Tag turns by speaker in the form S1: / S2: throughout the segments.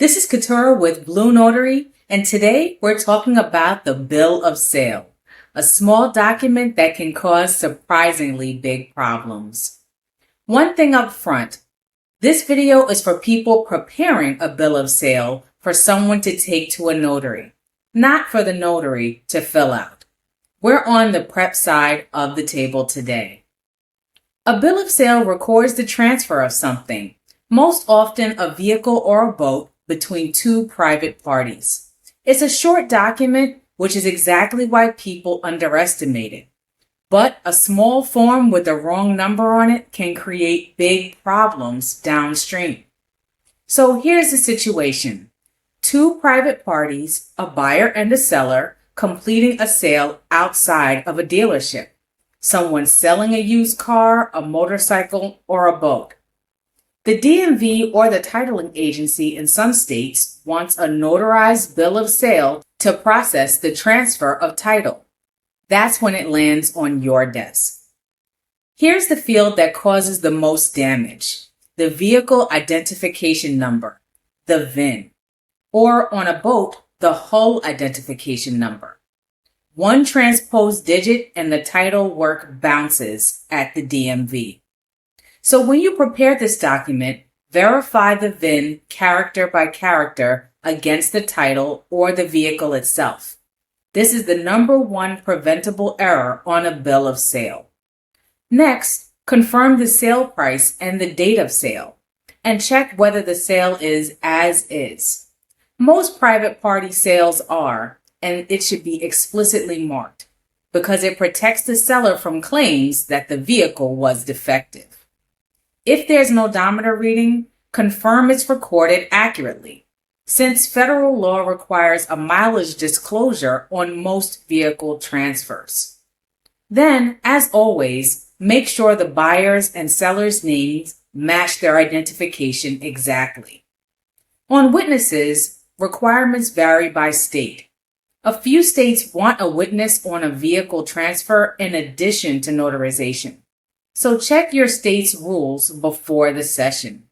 S1: This is Katura with BlueNotary, and today we're talking about the bill of sale, a small document that can cause surprisingly big problems. One thing up front, this video is for people preparing a bill of sale for someone to take to a notary, not for the notary to fill out. We're on the prep side of the table today. A bill of sale records the transfer of something, most often a vehicle or a boat, between two private parties. It's a short document, which is exactly why people underestimate it. But a small form with the wrong number on it can create big problems downstream. So here's the situation. Two private parties, a buyer and a seller, completing a sale outside of a dealership. Someone selling a used car, a motorcycle, or a boat. The DMV or the titling agency in some states wants a notarized bill of sale to process the transfer of title. That's when it lands on your desk. Here's the field that causes the most damage: the vehicle identification number, the VIN, or on a boat, the hull identification number. One transposed digit and the title work bounces at the DMV. So when you prepare this document, verify the VIN character by character against the title or the vehicle itself. This is the number one preventable error on a bill of sale. Next, confirm the sale price and the date of sale, and check whether the sale is as is. Most private party sales are, and it should be explicitly marked, because it protects the seller from claims that the vehicle was defective. If there's an odometer reading, confirm it's recorded accurately, since federal law requires a mileage disclosure on most vehicle transfers. Then, as always, make sure the buyer's and seller's names match their identification exactly. On witnesses, requirements vary by state. A few states want a witness on a vehicle transfer in addition to notarization. So check your state's rules before the session.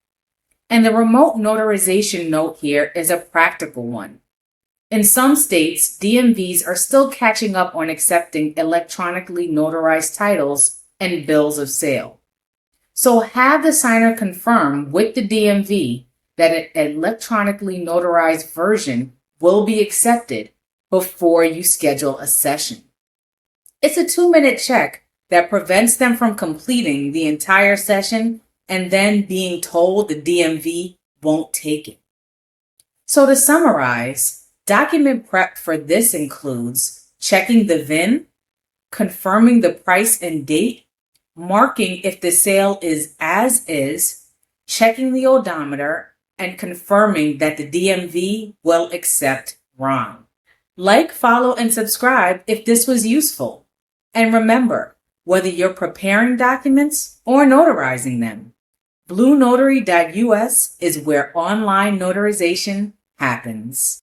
S1: And the remote notarization note here is a practical one. In some states, DMVs are still catching up on accepting electronically notarized titles and bills of sale. So have the signer confirm with the DMV that an electronically notarized version will be accepted before you schedule a session. It's a 2-minute check that prevents them from completing the entire session and then being told the DMV won't take it. So to summarize, document prep for this includes checking the VIN, confirming the price and date, marking if the sale is as is, checking the odometer, and confirming that the DMV will accept wrong. Like, follow, and subscribe if this was useful. And remember, whether you're preparing documents or notarizing them, BlueNotary.us is where online notarization happens.